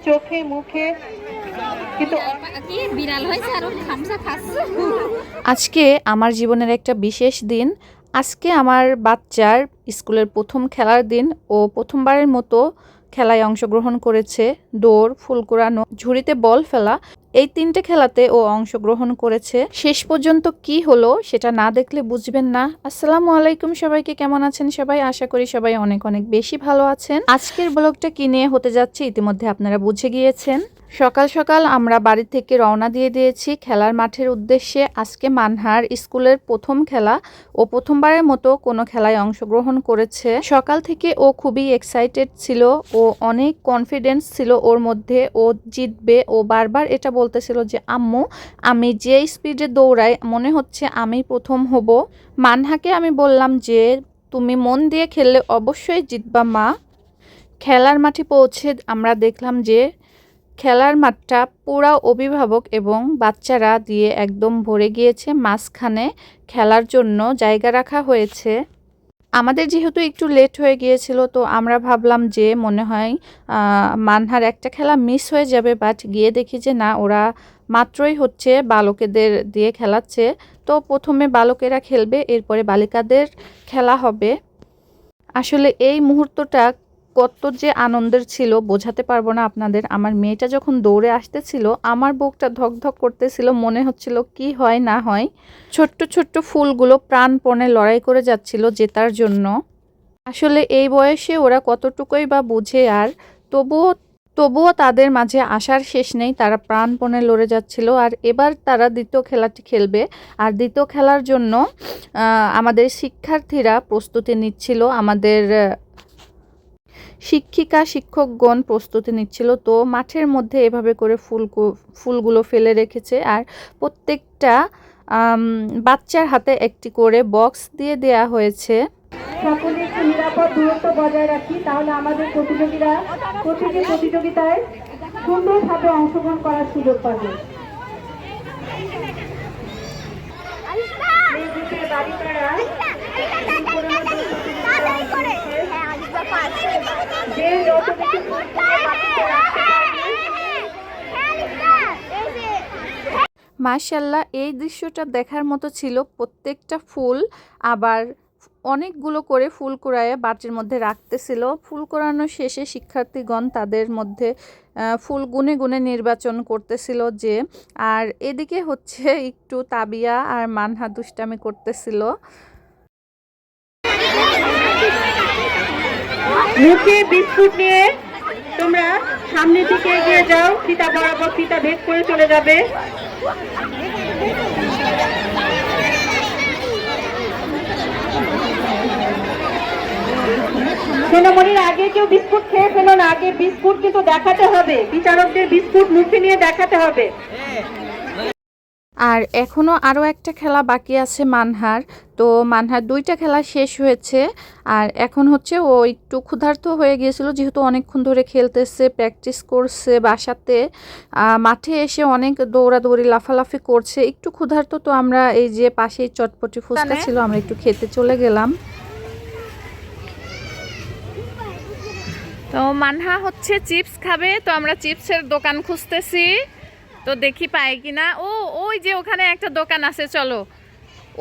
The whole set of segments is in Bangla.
চোখে মুখে কিন্তু আজকে আমার জীবনের একটা বিশেষ দিন। আজকে আমার বাচ্চার স্কুলের প্রথম খেলার দিন। ও প্রথমবারের মতো খেলায় অংশগ্রহণ করেছে। দৌড়, ফুল কুড়ানো, ঝুড়িতে বল ফেলা, এই 3টে খেলাতে ও অংশগ্রহণ করেছে। শেষ পর্যন্ত কি হলো সেটা না দেখলে বুঝবেন না। আসসালামু আলাইকুম সবাইকে, কেমন আছেন সবাই? আশা করি সবাই অনেক অনেক বেশি ভালো আছেন। আজকের ব্লগটা কি নিয়ে হতে যাচ্ছে ইতিমধ্যে আপনারা বুঝে গিয়েছেন। সকাল সকাল আমরা বাড়ি থেকে রওনা দিয়ে দিয়েছি খেলার মাঠের উদ্দেশ্যে। আজকে মানহার স্কুলের প্রথম খেলা। ও প্রথমবারের মতো কোনো খেলায় অংশগ্রহণ করেছে। সকাল থেকে ও খুবই এক্সাইটেড ছিল। ও অনেক কনফিডেন্স ছিল ওর মধ্যে, ও জিতবে। ও বারবার এটা বলতেছিল যে আম্মু, আমি যে স্পিডে দৌড়াই মনে হচ্ছে আমি প্রথম হব। মানহাকে আমি বললাম যে তুমি মন দিয়ে খেললে অবশ্যই জিতবা মা। খেলার মাঠে পৌঁছে আমরা দেখলাম যে খেলার মাঠটা পুরা অভিভাবক এবং বাচ্চারা দিয়ে একদম ভরে গিয়েছে। মাঝখানে খেলার জন্য জায়গা রাখা হয়েছে। আমাদের যেহেতু একটু লেট হয়ে গিয়েছিল, তো আমরা ভাবলাম যে মনে হয় মানহার একটা খেলা মিস হয়ে যাবে, বাট গিয়ে দেখি যে না, ওরা মাত্রই হচ্ছে বালকেদের দিয়ে খেলাচ্ছে। তো প্রথমে বালকেরা খেলবে, এরপরে বালিকাদের খেলা হবে। আসলে এই মুহূর্তটা কত যে আনন্দের ছিল বোঝাতে পারবো না আপনাদের। আমার মেয়েটা যখন দৌড়ে আসতেছিল আমার বুকটা ধকধক করতেছিল, মনে হচ্ছিল কি হয় না হয়। ছোট্ট ছোট্ট ফুলগুলো প্রাণপণে লড়াই করে যাচ্ছিল জেতার জন্য। আসলে এই বয়সে ওরা কতটুকুই বা বুঝে, আর তবুও তাদের মাঝে আশার শেষ নেই। তারা প্রাণপণে লড়ে যাচ্ছিল। আর এবার তারা দ্বিতীয় খেলাটি খেলবে। আর দ্বিতীয় খেলার জন্য আমাদের শিক্ষার্থীরা প্রস্তুতি নিচ্ছিল, আমাদের শিক্ষিকা শিক্ষকগণ প্রস্তুতি নিচ্ছিল। তো মাঠের মধ্যে এভাবে করে ফুলগুলো ফেলে রেখেছে। আর প্রত্যেকটা বাচ্চার হাতে একটি করে বক্স দিয়ে দেয়া হয়েছে। সকলে একটু নিরাপদ দূরত্ব বজায় রাখি, তাহলে আমাদের প্রতিযোগীরা প্রতিটি প্রতিযোগিতায় সুন্দরভাবে অংশগ্রহণ করার সুযোগ পাবে। মাশাআল্লাহ, এই দৃশ্যটা দেখার মতো ছিল। প্রত্যেকটা ফুল আবার অনেকগুলো করে ফুল কুড়াইয়ে বাটির মধ্যে রাখতেছিল। ফুল কুড়ানো শেষে শিক্ষার্থীগণ তাদের মধ্যে ফুল গুনে গুনে নির্বাচন করতেছিল যে। আর এদিকে হচ্ছে একটু তাবিয়া আর মানহা দুষ্টামি করতেছিল। মুখে বিস্কুট নিয়ে তোমরা সামনের দিকে এগিয়ে যাও, ফিতা বরাবর ফিতা ভেদ করে চলে যাবে। সোনামণির আগে কেউ বিস্কুট খেয়ে ফেলো না, আগে বিস্কুট কিন্তু দেখাতে হবে, বিচারকদের বিস্কুট মুখে নিয়ে দেখাতে হবে। আর এখনো আরও একটা খেলা বাকি আছে মানহার। তো মানহার 2টা খেলা শেষ হয়েছে। আর এখন হচ্ছে ও একটু ক্ষুধার্ত হয়ে গিয়েছিল, যেহেতু অনেকক্ষণ ধরে খেলতেছে, প্র্যাকটিস করছে বাসাতে। মাঠে এসে অনেক দৌড়াদৌড়ি লাফালাফি করছে, একটু ক্ষুধার্ত। তো আমরা এই যে পাশেই চটপটি ফুচকা ছিল, আমরা একটু খেতে চলে গেলাম। তো মানহা হচ্ছে চিপস খাবে, তো আমরা চিপসের দোকান খুঁজতেছি, তো দেখি পাই কিনা। ওই যে ওখানে একটা দোকান আছে, চলো।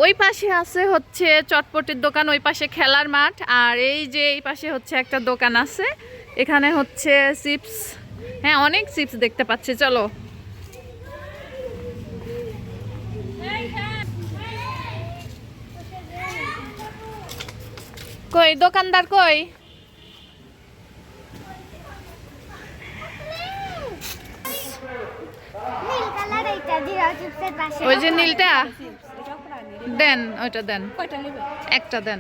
ওই পাশে আছে হচ্ছে চটপটির দোকান, ওই পাশে খেলার মাঠ। আর এই যে এই পাশে হচ্ছে একটা দোকান আছে, এখানে হচ্ছে চিপস। হ্যাঁ, অনেক চিপস দেখতে পাচ্ছি, চলো। কই দোকানদার কই? ওই যে নীলটা দেন, ওইটা দেন, একটা দেন।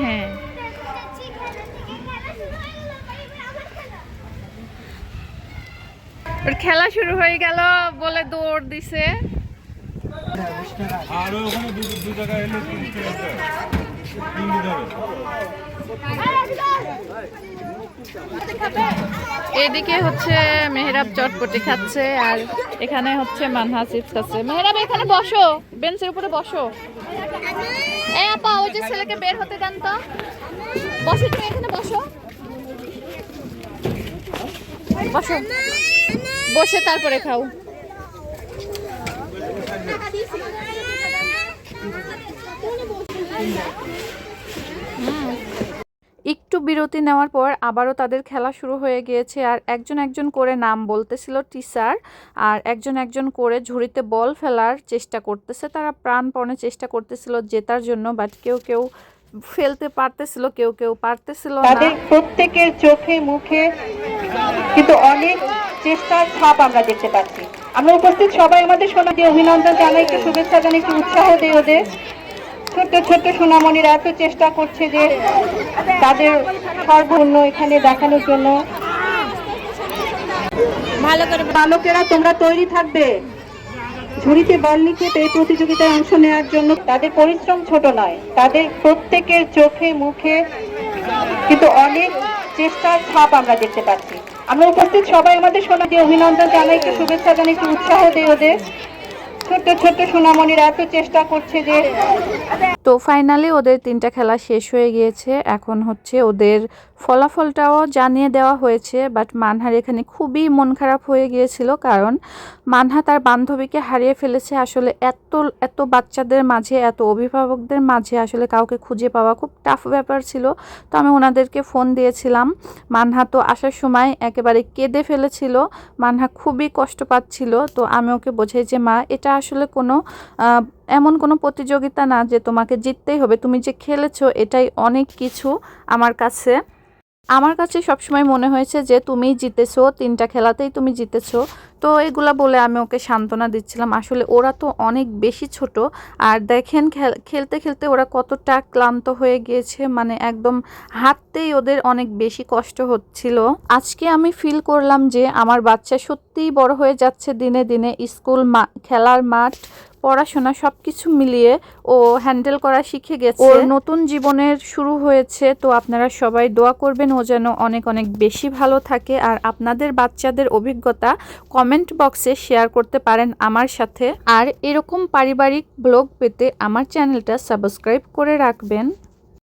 হ্যাঁ, খেলা শুরু হয়ে গেল বলে দৌড় দিছে। আর ওখানে দু জায়গায় এলে 30 টাকা এদিকে হচ্ছে মেহরাব চটপটি খাচ্ছে আর এখানে হচ্ছে মানহা চিপস খাচ্ছে। মেহরাব এখানে বসো, বেঞ্চের উপরে বসো। এই আপা ওই যে ছেলেকে বের হতে দেন তো। বসো, তুমি এখানে বসো, বসো, বসে তারপরে খাও। একটু বিরতি নেওয়ার পর আবারও তাদের খেলা শুরু হয়ে গিয়েছে আর একজন একজন করে নাম বলতেছিল টিচার, আর একজন একজন করে ঝুড়িতে বল ফেলার চেষ্টা করতেছে। তারা প্রাণপণে চেষ্টা করতেছিল জেতার জন্য, বাট কেউ কেউ ফেলতে পারতেছিল, কেউ কেউ পারতেছিল না। তাদের প্রত্যেকের চোখে মুখে কিন্তু অনেক চেষ্টার ছাপ আমরা দেখতে পাচ্ছি। আমরা উপস্থিত সবাই আমাদের সোনা দিয়ে অভিনন্দন জানাই, একটু শুভেচ্ছা জানাই, একটু উৎসাহ দেই ওদের। ছোট্ট ছোট্ট সোনামণিরা এত চেষ্টা করছে যে তাদের সর্বপূর্ণ এখানে দেখানোর জন্য। ভালো করে বালকেরা তোমরা তৈরি থাকবে ঝুড়িতে বল নিক্ষেপে এই প্রতিযোগিতায় অংশ নেওয়ার জন্য। তাদের পরিশ্রম ছোট নয়, তাদের প্রত্যেকের চোখে মুখে কিন্তু অনেক চেষ্টার ছাপ আমরা দেখতে পাচ্ছি। আমরা উপস্থিত সবাই আমাদের সোনা দিয়ে অভিনন্দন জানাই, একটু শুভেচ্ছা জানাই, একটু উৎসাহ দেই ওদের। ছোট্ট ছোট্ট সোনামণিরা এত চেষ্টা করছে যে। তো ফাইনালি ওদের 3টা খেলা শেষ হয়ে গিয়েছে। এখন হচ্ছে ওদের ফলাফলটাও জানিয়ে দেওয়া হয়েছে, বাট মানহার এখানে খুবই মন খারাপ হয়ে গিয়েছিল, কারণ মানহা তার বান্ধবীকে হারিয়ে ফেলেছে। আসলে এত এত বাচ্চাদের মাঝে, এত অভিভাবকদের মাঝে আসলে কাউকে খুঁজে পাওয়া খুব টাফ ব্যাপার ছিল। তো আমি ওনাদেরকে ফোন দিয়েছিলাম। মানহা তো আসার সময় একেবারে কেঁদে ফেলেছিল, মানহা খুবই কষ্ট পাচ্ছিল। তো আমি ওকে বোঝাই যে মা, এটা আসলে কোনো এমন কোনো প্রতিযোগিতা না যে তোমাকে জিততেই হবে, তুমি যে খেলেছো এটাই অনেক কিছু। আমার কাছে সবসময় মনে হয়েছে যে তুমি জিতেছো, 3টা খেলাতেই তুমি জিতেছো। তো এগুলা বলে আমি ওকে সান্ত্বনা দিচ্ছিলাম। আসলে ওরা তো অনেক বেশি ছোট, আর দেখেন খেলতে খেলতে ওরা কতটা ক্লান্ত হয়ে গিয়েছে, মানে একদম হাঁটতেই ওদের অনেক বেশি কষ্ট হচ্ছিল। আজকে আমি ফিল করলাম যে আমার বাচ্চা সত্যিই বড় হয়ে যাচ্ছে দিনে দিনে। স্কুল, খেলার মাঠ, পড়াশোনা সবকিছু মিলিয়ে ও হ্যান্ডেল করা শিখে গেছে। ওর নতুন জীবনের শুরু হয়েছে। তো আপনারা সবাই দোয়া করবেন ও যেন অনেক অনেক বেশি ভালো থাকে। আর আপনাদের বাচ্চাদের অভিজ্ঞতা কমেন্ট বক্সে শেয়ার করতে পারেন আমার সাথে। আর এরকম পারিবারিক ব্লগ পেতে আমার চ্যানেলটা সাবস্ক্রাইব করে রাখবেন।